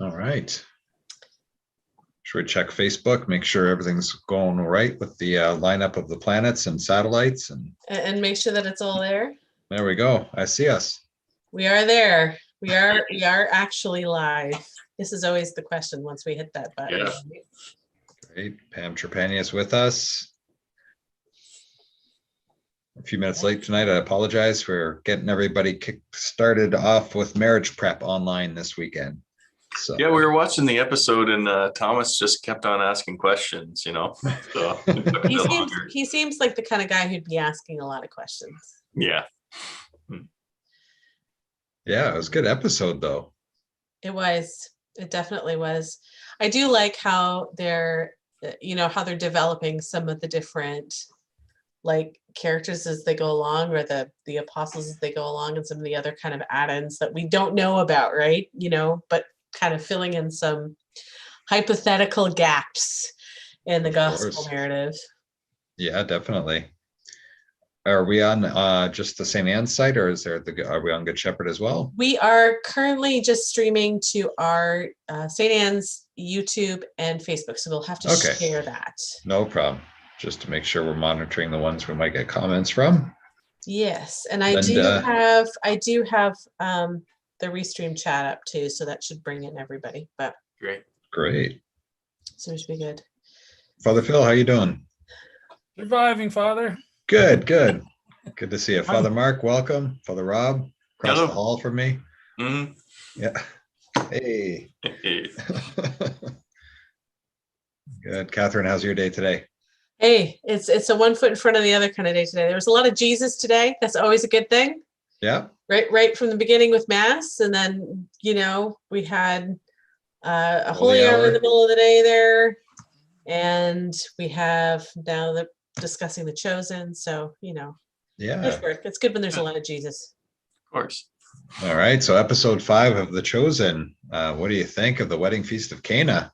All right. Should we check Facebook, make sure everything's going all right with the lineup of the planets and satellites? And make sure that it's all there. There we go. I see us. We are there. We are actually live. This is always the question once we hit that button. Yeah. Great. Pam Trepanier is with us. A few minutes late tonight. I apologize for getting everybody started off with marriage prep online this weekend. So Yeah, we were watching the episode and Thomas just kept on asking questions, So he seems like the kind of guy who'd be asking a lot of questions. Yeah. Yeah, it was a good episode though. It was. It definitely was. I do like how they're developing some of the different characters as they go along, or the apostles as they go along, and some of the other kind of add-ins that we don't know about, right? But kind of filling in some hypothetical gaps in the gospel narrative. Yeah, definitely. Are we on just the St. Anne's site, or are we on Good Shepherd as well? We are currently just streaming to our St. Anne's YouTube and Facebook, so we'll have to share that. No problem. Just to make sure we're monitoring the ones we might get comments from. Yes, and I do have the restream chat up too, so that should bring in everybody. But great. So it should be good. Father Phil, how you doing? Surviving, Father. Good to see you. Father Mark, welcome. Father Rob, across the hall from me. Mm-hmm. Yeah. Hey. Good. Catherine, how's your day today? Hey, it's a one foot in front of the other kind of day today. There was a lot of Jesus today. That's always a good thing. Yeah. Right from the beginning with Mass, and then we had a Holy Hour in the middle of the day there, and we have now discussing the Chosen. So yeah, it's good when there's a lot of Jesus. Of course. All right, so episode 5 of The Chosen. What do you think of the wedding feast of Cana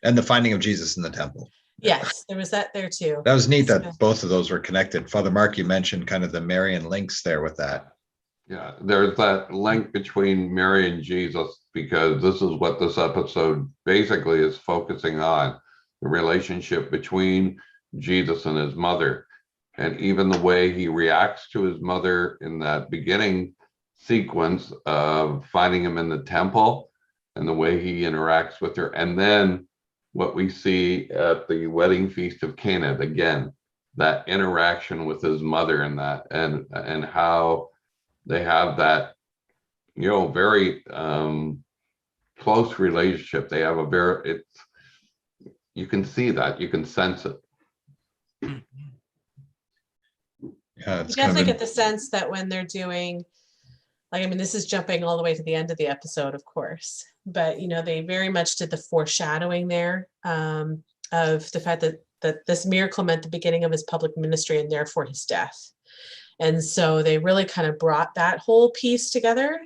and the finding of Jesus in the temple? Yes, there was that there too. That was neat that both of those were connected. Father Mark, you mentioned kind of the Marian links there with that. Yeah, there's that link between Mary and Jesus, because this is what this episode basically is focusing on, the relationship between Jesus and his mother. And even the way he reacts to his mother in that beginning sequence of finding him in the temple, and the way he interacts with her. And then what we see at the wedding feast of Cana, again, that interaction with his mother and that, and how they have that, very close relationship. They have you can see that, you can sense it. Yeah, you definitely get the sense that when they're doing, this is jumping all the way to the end of the episode, of course, but they very much did the foreshadowing there of the fact that this miracle meant the beginning of his public ministry and therefore his death. And so they really kind of brought that whole piece together.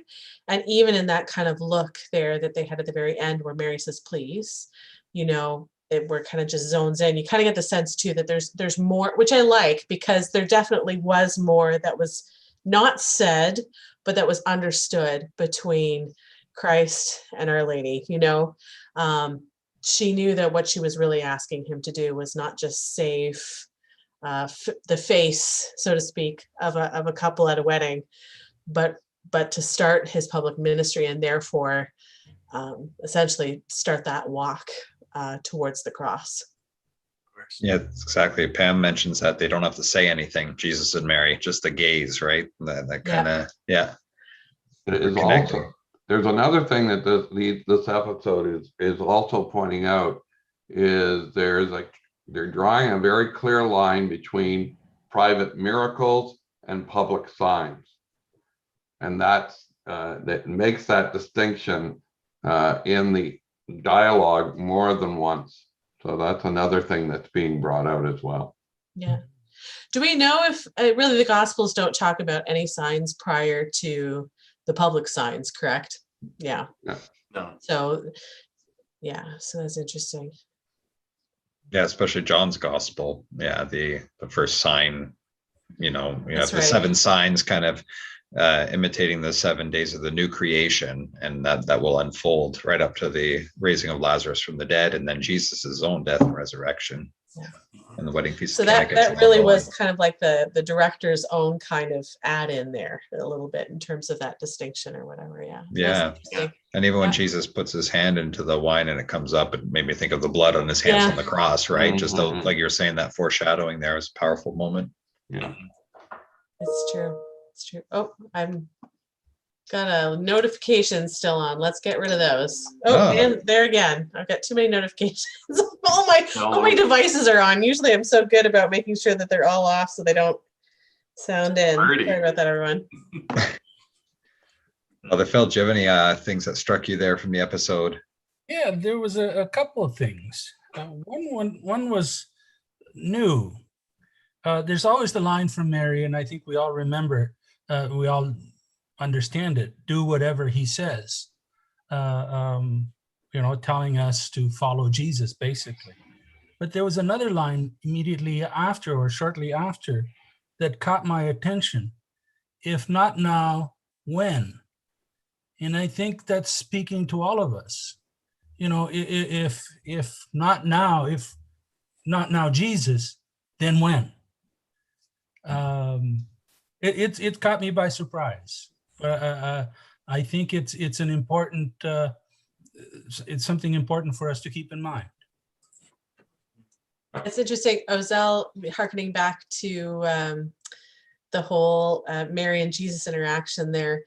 And even in that kind of look there that they had at the very end where Mary says, please, where kind of just zones in, you kind of get the sense too that there's more, which I like, because there definitely was more that was not said, but that was understood between Christ and Our Lady. She knew that what she was really asking him to do was not just save the face, so to speak, of a couple at a wedding, but to start his public ministry, and therefore essentially start that walk towards the cross. Yeah, exactly. Pam mentions that they don't have to say anything, Jesus and Mary, just the gaze, right? That kind of, yeah. It is also, there's another thing that this episode is also pointing out, is they're drawing a very clear line between private miracles and public signs. And that makes that distinction in the dialogue more than once. So that's another thing that's being brought out as well. Yeah. Do we know if really the Gospels don't talk about any signs prior to the public signs, correct? Yeah. No. So, yeah, so that's interesting. Yeah, especially John's Gospel. Yeah, the first sign, you have the 7 signs kind of imitating the 7 days of the new creation, and that will unfold right up to the raising of Lazarus from the dead, and then Jesus's own death and resurrection. Yeah. And the wedding feast So of Cana that gets that really going. was kind of like the director's own kind of add in there a little bit in terms of that distinction or whatever. Yeah. So that's Yeah. interesting. And even when Yeah. Jesus puts his hand into the wine and it comes up, it made me think of the blood on his hands Yeah. on the cross, right? Just Mhm. like you're saying, that foreshadowing there is a powerful moment. Yeah. It's true. It's true. Oh, I'm got a notification still on. Let's get rid of those. Oh, Oh. and there again. I've got too many notifications. all my No. devices are on. Usually I'm so good about making sure that they're all off so they don't sound in. Pretty. Sorry about that, everyone. Well, Phil, do you have any things that struck you there from the episode? Yeah, there was a couple of things. One was new. There's always the line from Mary, and I think we all remember, we all understand it. Do whatever he says. Telling us to follow Jesus, basically. But there was another line immediately after or shortly after that caught my attention. If not now, when? And I think that's speaking to all of us. If not now Jesus, then when? It caught me by surprise. But I think it's an important, it's something important for us to keep in mind. It's interesting. Ozell, hearkening back to the whole Mary and Jesus interaction there.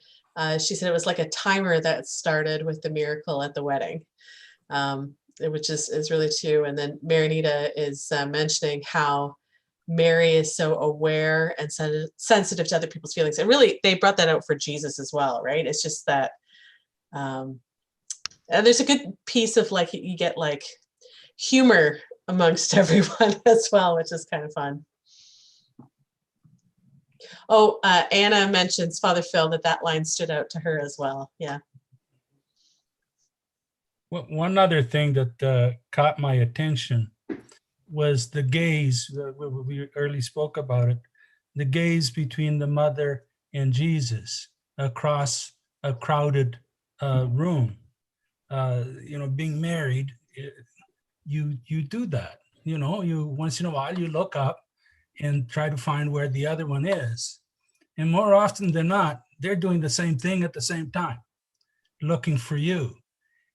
She said it was like a timer that started with the miracle at the wedding, which is really true. And then Marinita is mentioning how Mary is so aware and sensitive to other people's feelings. And really, they brought that out for Jesus as well, right? It's just that and there's a good piece of like, you get like humor amongst everyone as well, which is kind of fun. Oh, Anna mentions, Father Phil, that line stood out to her as well. Yeah. One other thing that caught my attention was the gaze. We early spoke about it. The gaze between the mother and Jesus across a crowded room. Being married, you do that. You once in a while you look up and try to find where the other one is. And more often than not, they're doing the same thing at the same time, looking for you.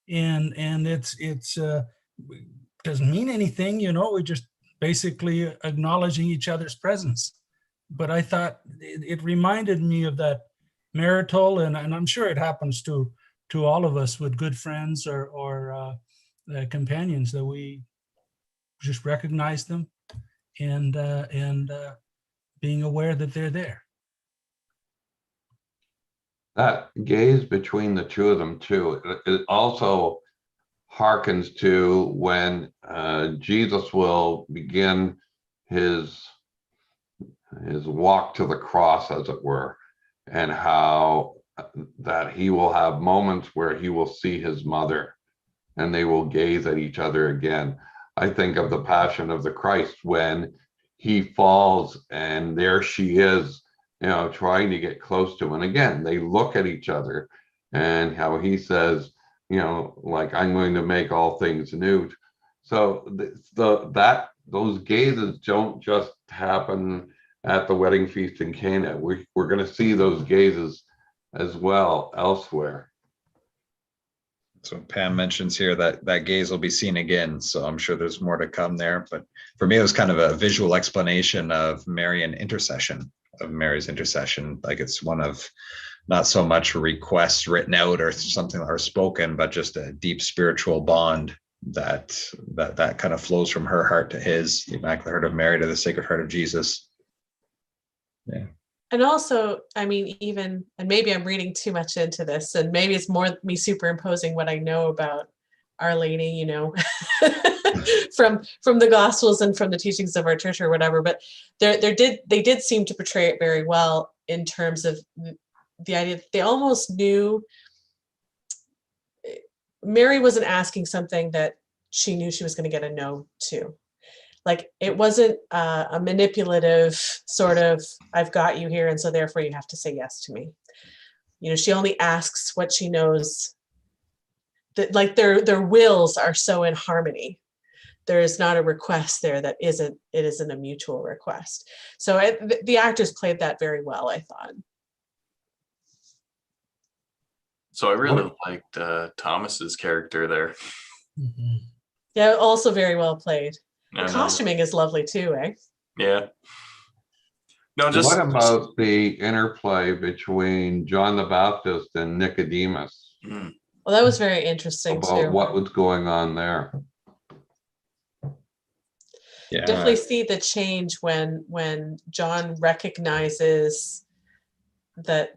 And it doesn't mean anything, we're just basically acknowledging each other's presence. But I thought it reminded me of that marital, and I'm sure it happens to all of us with good friends or companions, that we just recognize them and being aware that they're there. That gaze between the two of them too, it also harkens to when Jesus will begin his walk to the cross, as it were, and how that he will have moments where he will see his mother and they will gaze at each other again. I think of the Passion of the Christ when he falls and there she is, trying to get close to him. And again, they look at each other and how he says, like, I'm going to make all things new. So those gazes don't just happen at the wedding feast in Cana. We're going to see those gazes as well elsewhere. So Pam mentions here that gaze will be seen again. So I'm sure there's more to come there. But for me, it was kind of a visual explanation of Mary's intercession. Like it's one of not so much requests written out or something or spoken, but just a deep spiritual bond that kind of flows from her heart to his, the Immaculate Heart of Mary to the Sacred Heart of Jesus. Yeah. And also, I mean, even, and maybe I'm reading too much into this, and maybe it's more me superimposing what I know about Our Lady, from the Gospels and from the teachings of our church or whatever. But they did seem to portray it very well in terms of the idea that they almost knew Mary wasn't asking something that she knew she was going to get a no to. Like it wasn't a manipulative sort of, I've got you here, and so therefore you have to say yes to me. You know, she only asks what she knows, that like their wills are so in harmony. There is not a request there that isn't a mutual request. So the actors played that very well, I thought. So I really liked Thomas's character there. Mhm. Yeah, also very well played. The I know. costuming is lovely too, eh? Yeah. No, just What about the interplay between John the Baptist and Nicodemus? Mm. Well, that was very interesting About too. what was going on there? Yeah. Definitely see the change when John recognizes that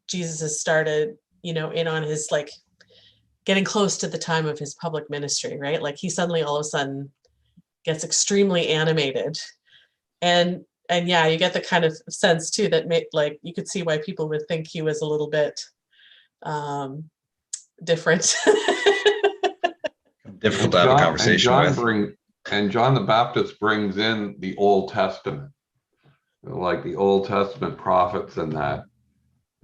Jesus has started, you know, in on his like getting close to the time of his public ministry, right? Like he suddenly all of a sudden gets extremely animated. And yeah, you get the kind of sense too that like you could see why people would think he was a little bit different. Difficult to have a conversation with. John the Baptist brings in the Old Testament, like the Old Testament prophets and that.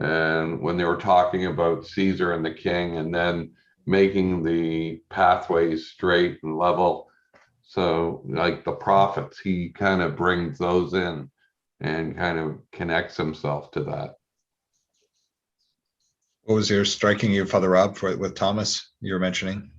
And when they were talking about Caesar and the king, and then making the pathways straight and level. So like the prophets, he kind of brings those in and kind of connects himself to that. What was your striking you, Father Rob, with Thomas you were mentioning?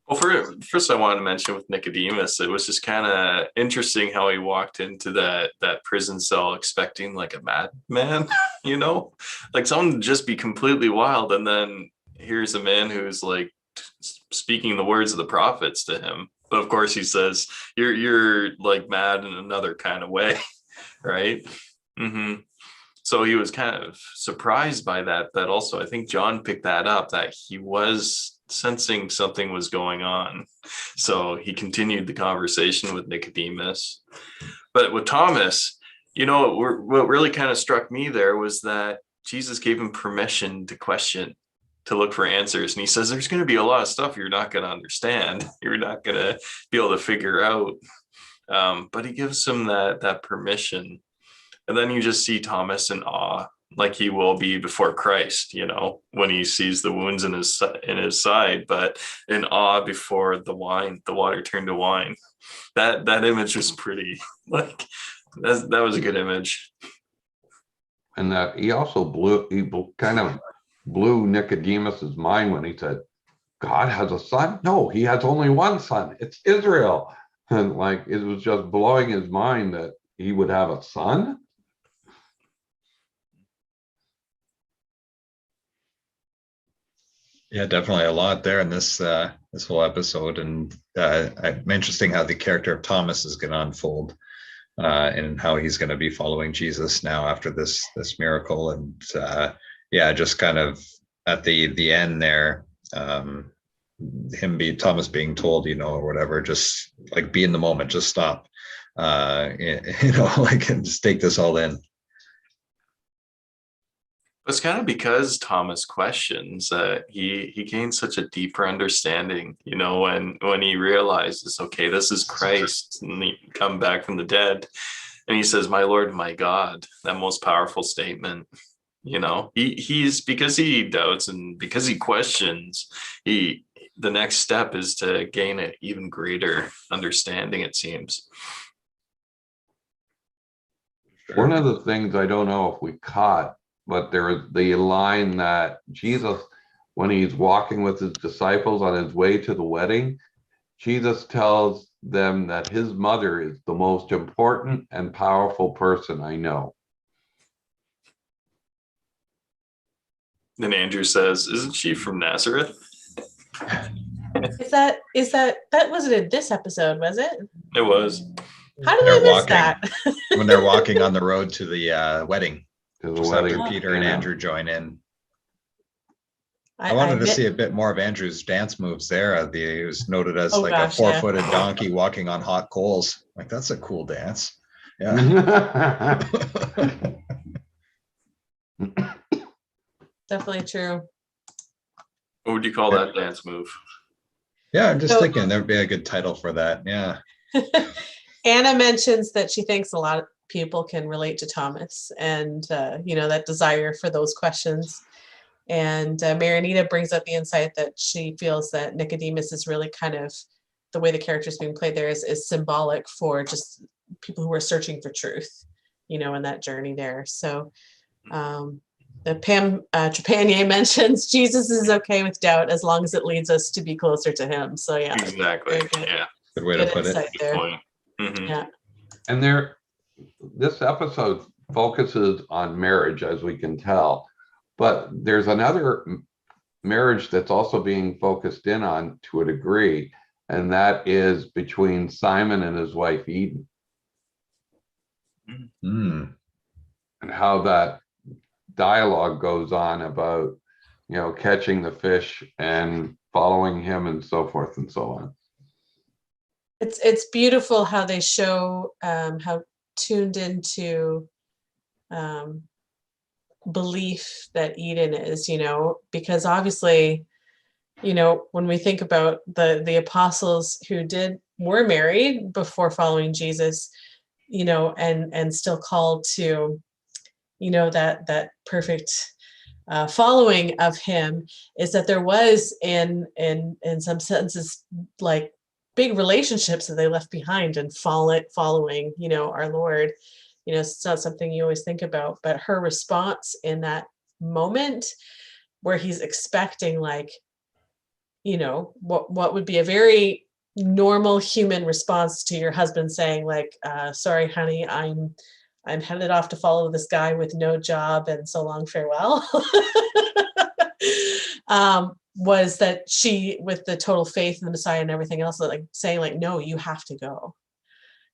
Well, first I wanted to mention with Nicodemus, it was just kind of interesting how he walked into that prison cell expecting like a madman, you know, like someone to just be completely wild, and then here's a man who's like speaking the words of the prophets to him. But of course, he says you're like mad in another kind of way, right? Mm-hmm. So he was kind of surprised by that. But also, I think John picked that up, that he was sensing something was going on. So he continued the conversation with Nicodemus. But with Thomas, you know, what really kind of struck me there was that Jesus gave him permission to question, to look for answers. And he says, there's going to be a lot of stuff you're not going to understand. You're not going to be able to figure out. But he gives him that permission. And then you just see Thomas in awe, like he will be before Christ, you know, when he sees the wounds in his side, but in awe before the water turned to wine. That image was pretty, like, that was a good image. And that he also kind of blew Nicodemus's mind when he said, God has a son? No, he has only one son. It's Israel. And like, it was just blowing his mind that he would have a son. Yeah, definitely a lot there in this this whole episode, and interesting how the character of Thomas is going to unfold, and how he's going to be following Jesus now after this miracle, and yeah, just kind of at the end there, Thomas being told, you know, or whatever, just like be in the moment, just stop, you know, like and just take this all in. It's kind of because Thomas questions that he gains such a deeper understanding, you know, when he realizes, okay, this is Christ, and he come back from the dead, and he says, my Lord, my God, that most powerful statement, you know, he's because he doubts and because he questions, the next step is to gain an even greater understanding, it seems. One of the things I don't know if we caught, but there is the line that Jesus, when he's walking with his disciples on his way to the wedding, Jesus tells them that his mother is the most important and powerful person I know. Then Andrew says, isn't she from Nazareth? Is that wasn't in this episode, was it? It was. How did They're I miss walking that? when they're walking on the road to the wedding. To the Just wedding. after Peter and Andrew join in. I I wanted to admit- see a bit more of Andrew's dance moves there. He was noted as Oh, like gosh, a yeah. 4-footed donkey walking on hot coals. Like, that's a cool dance. Yeah. Definitely true. What would you call that dance move? Yeah, I'm just So- thinking there'd be a good title for that. Yeah. Anna mentions that she thinks a lot of people can relate to Thomas and, that desire for those questions. And Marinita brings up the insight that she feels that Nicodemus is really kind of the way the character is being played there is symbolic for just people who are searching for truth, in that journey there. So the Pam Trepanier mentions Jesus is okay with doubt as long as it leads us to be closer to him. So yeah, Exactly. very good. Yeah. Good way Good to put it. insight Good there. point. Mhm. Yeah. And this episode focuses on marriage, as we can tell, but there's another marriage that's also being focused in on to a degree, and that is between Simon and his wife Eden, Mm. and how that dialogue goes on about, catching the fish and following him and so forth and so on. It's beautiful how they show how tuned into belief that Eden is, because obviously, when we think about the apostles who were married before following Jesus, and still called to, that perfect following of him, is that there was in some senses like big relationships that they left behind and following, our Lord. It's not something you always think about, but her response in that moment where he's expecting what would be a very normal human response to your husband saying sorry, honey, I'm headed off to follow this guy with no job and so long, farewell. Was that she, with the total faith in the Messiah and everything else, saying no, you have to go,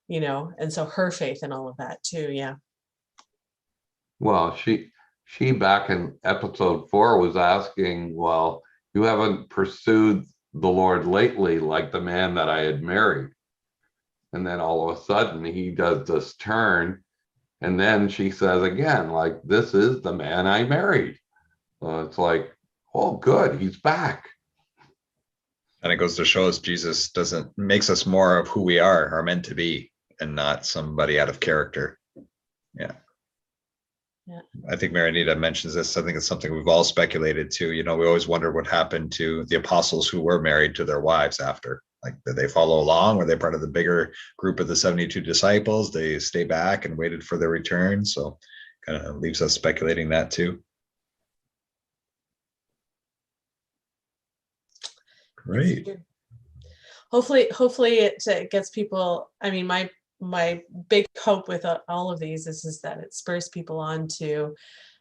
and so her faith in all of that too. Yeah. Well, she back in episode 4 was asking, well, you haven't pursued the Lord lately like the man that I had married. And then all of a sudden he does this turn. And then she says again, this is the man I married. It's oh, good, he's back. And it goes to show us Jesus makes us more of who we are meant to be, and not somebody out of character. Yeah. Yeah. I think Marinita mentions this. I think it's something we've all speculated to. We always wonder what happened to the apostles who were married to their wives after. Did they follow along? Were they part of the bigger group of the 72 disciples? They stay back and waited for their return. So kind of leaves us speculating that too. Great. Hopefully it gets people. I mean, my big hope with all of these is that it spurs people on to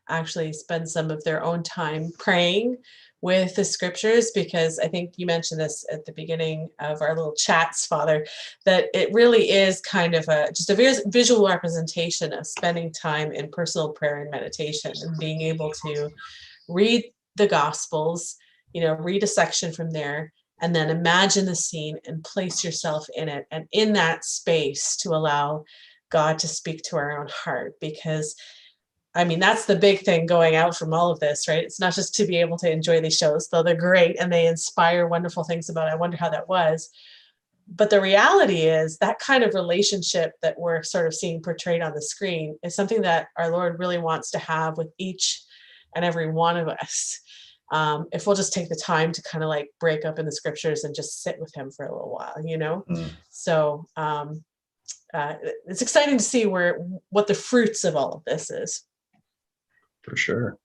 actually spend some of their own time praying with the scriptures, because I think you mentioned this at the beginning of our little chats, Father, that it really is kind of just a visual representation of spending time in personal prayer and meditation, and being able to read the Gospels, read a section from there, and then imagine the scene and place yourself in it, and in that space to allow God to speak to our own heart. Because I mean, that's the big thing going out from all of this, right? It's not just to be able to enjoy these shows, though they're great and they inspire wonderful things about it. I wonder how that was. But the reality is that kind of relationship that we're sort of seeing portrayed on the screen is something that our Lord really wants to have with each and every one of us. If we'll just take the time to kind of break up in the scriptures and just sit with him for a little while, So it's exciting to see what the fruits of all of this is. For sure.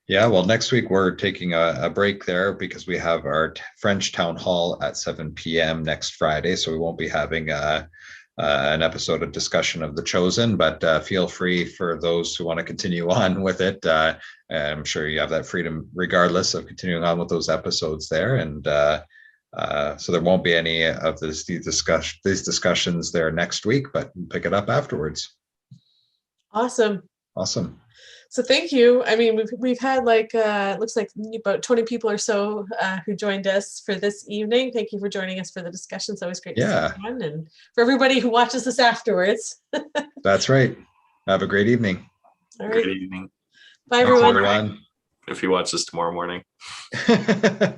Yeah, well, next week we're taking a break there because we have our French town hall at 7 p.m. next Friday. So we won't be having an episode of discussion of The Chosen, but feel free for those who want to continue on with it. I'm sure you have that freedom regardless of continuing on with those episodes there. And so there won't be any of these discussions there next week, but pick it up afterwards. Awesome. So thank you. I mean, we've had looks like about 20 people or so who joined us for this evening. Thank you for joining us for the discussion. It's always great to see everyone, and for everybody who watches this afterwards. That's right. Have a great evening. All right. Good evening. Bye, everyone. If you watch this tomorrow morning.